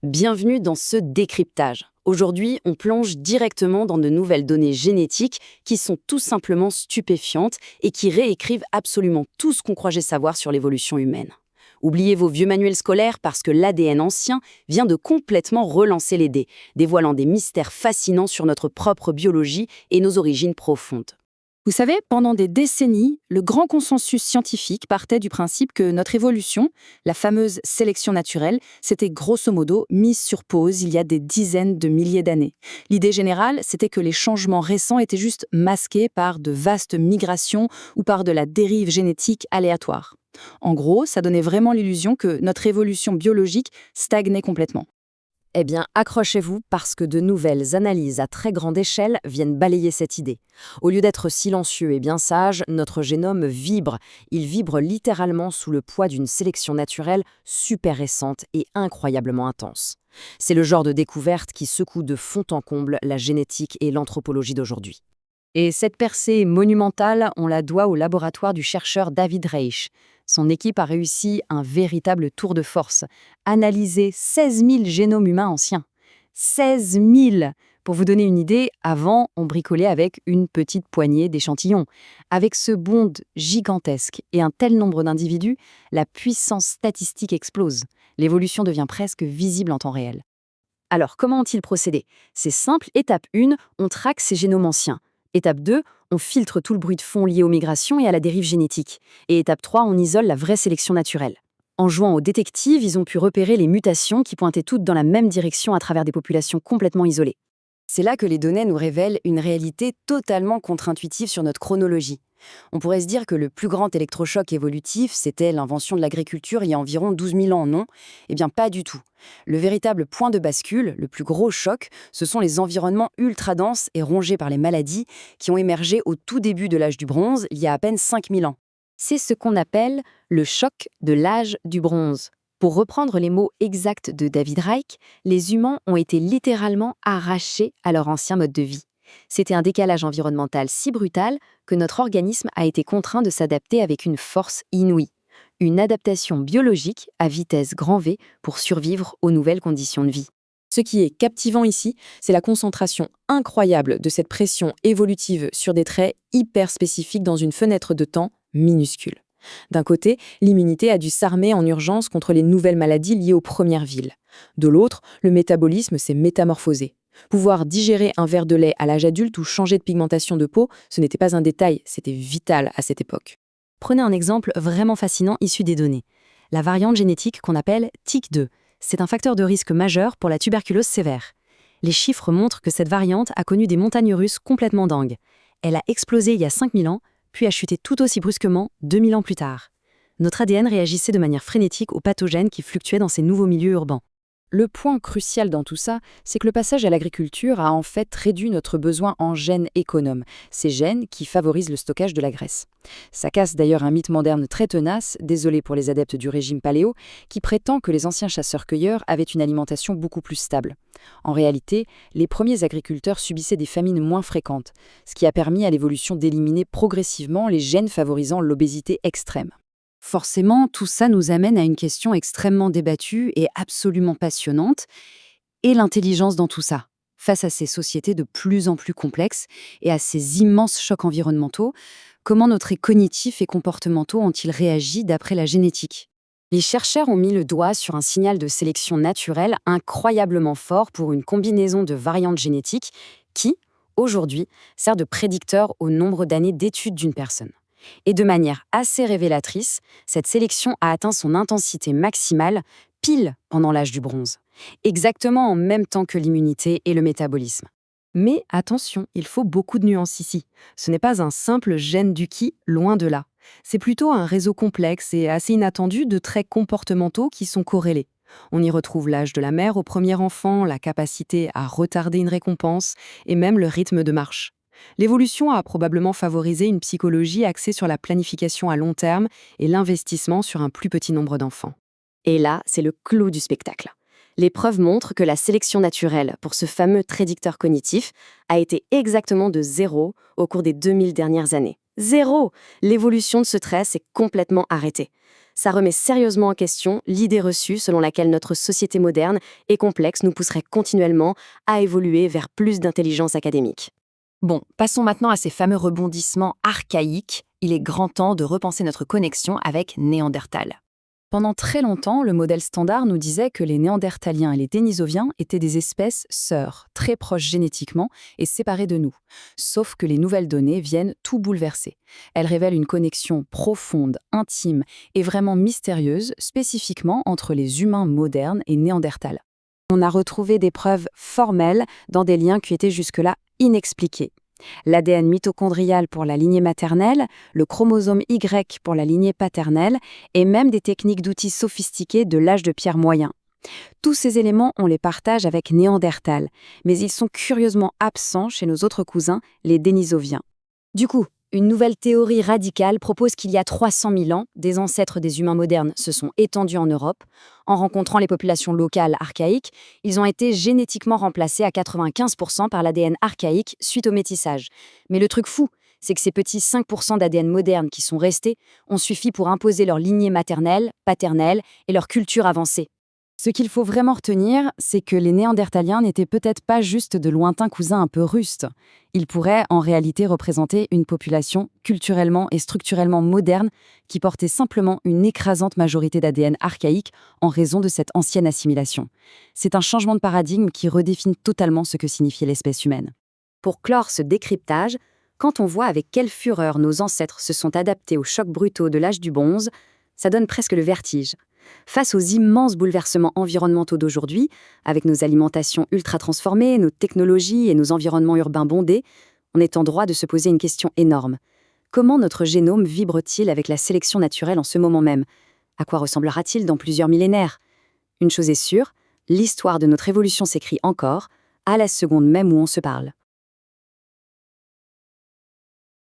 Bienvenue dans ce décryptage. Aujourd'hui, on plonge directement dans de nouvelles données génétiques qui sont tout simplement stupéfiantes et qui réécrivent absolument tout ce qu'on croyait savoir sur l'évolution humaine. Oubliez vos vieux manuels scolaires parce que l'ADN ancien vient de complètement relancer les dés, dévoilant des mystères fascinants sur notre propre biologie et nos origines profondes. Vous savez, pendant des décennies, le grand consensus scientifique partait du principe que notre évolution, la fameuse sélection naturelle, s'était grosso modo mise sur pause il y a des dizaines de milliers d'années. L'idée générale, c'était que les changements récents étaient juste masqués par de vastes migrations ou par de la dérive génétique aléatoire. En gros, ça donnait vraiment l'illusion que notre évolution biologique stagnait complètement. Eh bien, accrochez-vous parce que de nouvelles analyses à très grande échelle viennent balayer cette idée. Au lieu d'être silencieux et bien sage, notre génome vibre. Il vibre littéralement sous le poids d'une sélection naturelle super récente et incroyablement intense. C'est le genre de découverte qui secoue de fond en comble la génétique et l'anthropologie d'aujourd'hui. Et cette percée monumentale, on la doit au laboratoire du chercheur David Reich. Son équipe a réussi un véritable tour de force, analyser 16 000 génomes humains anciens. 16 000! Pour vous donner une idée, avant, on bricolait avec une petite poignée d'échantillons. Avec ce bond gigantesque et un tel nombre d'individus, la puissance statistique explose. L'évolution devient presque visible en temps réel. Alors, comment ont-ils procédé? C'est simple, étape 1, on traque ces génomes anciens. Étape 2, on filtre tout le bruit de fond lié aux migrations et à la dérive génétique. Et étape 3, on isole la vraie sélection naturelle. En jouant aux détectives, ils ont pu repérer les mutations qui pointaient toutes dans la même direction à travers des populations complètement isolées. C'est là que les données nous révèlent une réalité totalement contre-intuitive sur notre chronologie. On pourrait se dire que le plus grand électrochoc évolutif, c'était l'invention de l'agriculture il y a environ 12 000 ans, non? Eh bien, pas du tout. Le véritable point de bascule, le plus gros choc, ce sont les environnements ultra-denses et rongés par les maladies qui ont émergé au tout début de l'âge du bronze, il y a à peine 5 000 ans. C'est ce qu'on appelle le choc de l'âge du bronze. Pour reprendre les mots exacts de David Reich, les humains ont été littéralement arrachés à leur ancien mode de vie. C'était un décalage environnemental si brutal que notre organisme a été contraint de s'adapter avec une force inouïe. Une adaptation biologique à vitesse grand V pour survivre aux nouvelles conditions de vie. Ce qui est captivant ici, c'est la concentration incroyable de cette pression évolutive sur des traits hyper spécifiques dans une fenêtre de temps minuscule. D'un côté, l'immunité a dû s'armer en urgence contre les nouvelles maladies liées aux premières villes. De l'autre, le métabolisme s'est métamorphosé. Pouvoir digérer un verre de lait à l'âge adulte ou changer de pigmentation de peau, ce n'était pas un détail, c'était vital à cette époque. Prenez un exemple vraiment fascinant issu des données. La variante génétique qu'on appelle TIC2. C'est un facteur de risque majeur pour la tuberculose sévère. Les chiffres montrent que cette variante a connu des montagnes russes complètement dingues. Elle a explosé il y a 5000 ans, puis a chuté tout aussi brusquement 2000 ans plus tard. Notre ADN réagissait de manière frénétique aux pathogènes qui fluctuaient dans ces nouveaux milieux urbains. Le point crucial dans tout ça, c'est que le passage à l'agriculture a en fait réduit notre besoin en gènes économes, ces gènes qui favorisent le stockage de la graisse. Ça casse d'ailleurs un mythe moderne très tenace, désolé pour les adeptes du régime paléo, qui prétend que les anciens chasseurs-cueilleurs avaient une alimentation beaucoup plus stable. En réalité, les premiers agriculteurs subissaient des famines moins fréquentes, ce qui a permis à l'évolution d'éliminer progressivement les gènes favorisant l'obésité extrême. Forcément, tout ça nous amène à une question extrêmement débattue et absolument passionnante. Et l'intelligence dans tout ça? Face à ces sociétés de plus en plus complexes et à ces immenses chocs environnementaux, comment nos traits cognitifs et comportementaux ont-ils réagi d'après la génétique? Les chercheurs ont mis le doigt sur un signal de sélection naturelle incroyablement fort pour une combinaison de variantes génétiques qui, aujourd'hui, sert de prédicteur au nombre d'années d'études d'une personne. Et de manière assez révélatrice, cette sélection a atteint son intensité maximale pile pendant l'âge du bronze, exactement en même temps que l'immunité et le métabolisme. Mais attention, il faut beaucoup de nuances ici. Ce n'est pas un simple gène du qui, loin de là. C'est plutôt un réseau complexe et assez inattendu de traits comportementaux qui sont corrélés. On y retrouve l'âge de la mère au premier enfant, la capacité à retarder une récompense et même le rythme de marche. L'évolution a probablement favorisé une psychologie axée sur la planification à long terme et l'investissement sur un plus petit nombre d'enfants. Et là, c'est le clou du spectacle. Les preuves montrent que la sélection naturelle pour ce fameux prédicteur cognitif a été exactement de 0 au cours des 2000 dernières années. 0! L'évolution de ce trait s'est complètement arrêtée. Ça remet sérieusement en question l'idée reçue selon laquelle notre société moderne et complexe nous pousserait continuellement à évoluer vers plus d'intelligence académique. Bon, passons maintenant à ces fameux rebondissements archaïques. Il est grand temps de repenser notre connexion avec Néandertal. Pendant très longtemps, le modèle standard nous disait que les Néandertaliens et les Dénisoviens étaient des espèces sœurs, très proches génétiquement et séparées de nous. Sauf que les nouvelles données viennent tout bouleverser. Elles révèlent une connexion profonde, intime et vraiment mystérieuse, spécifiquement entre les humains modernes et Néandertal. On a retrouvé des preuves formelles dans des liens qui étaient jusque-là inexpliqués. L'ADN mitochondrial pour la lignée maternelle, le chromosome Y pour la lignée paternelle, et même des techniques d'outils sophistiqués de l'âge de pierre moyen. Tous ces éléments, on les partage avec Néandertal, mais ils sont curieusement absents chez nos autres cousins, les Dénisoviens. Du coup, une nouvelle théorie radicale propose qu'il y a 300 000 ans, des ancêtres des humains modernes se sont étendus en Europe. En rencontrant les populations locales archaïques, ils ont été génétiquement remplacés à 95% par l'ADN archaïque suite au métissage. Mais le truc fou, c'est que ces petits 5% d'ADN modernes qui sont restés ont suffi pour imposer leur lignée maternelle, paternelle et leur culture avancée. Ce qu'il faut vraiment retenir, c'est que les Néandertaliens n'étaient peut-être pas juste de lointains cousins un peu rustes. Ils pourraient en réalité représenter une population culturellement et structurellement moderne qui portait simplement une écrasante majorité d'ADN archaïque en raison de cette ancienne assimilation. C'est un changement de paradigme qui redéfinit totalement ce que signifiait l'espèce humaine. Pour clore ce décryptage, quand on voit avec quelle fureur nos ancêtres se sont adaptés aux chocs brutaux de l'âge du bronze, ça donne presque le vertige. Face aux immenses bouleversements environnementaux d'aujourd'hui, avec nos alimentations ultra transformées, nos technologies et nos environnements urbains bondés, on est en droit de se poser une question énorme. Comment notre génome vibre-t-il avec la sélection naturelle en ce moment même? À quoi ressemblera-t-il dans plusieurs millénaires? Une chose est sûre, l'histoire de notre évolution s'écrit encore, à la seconde même où on se parle.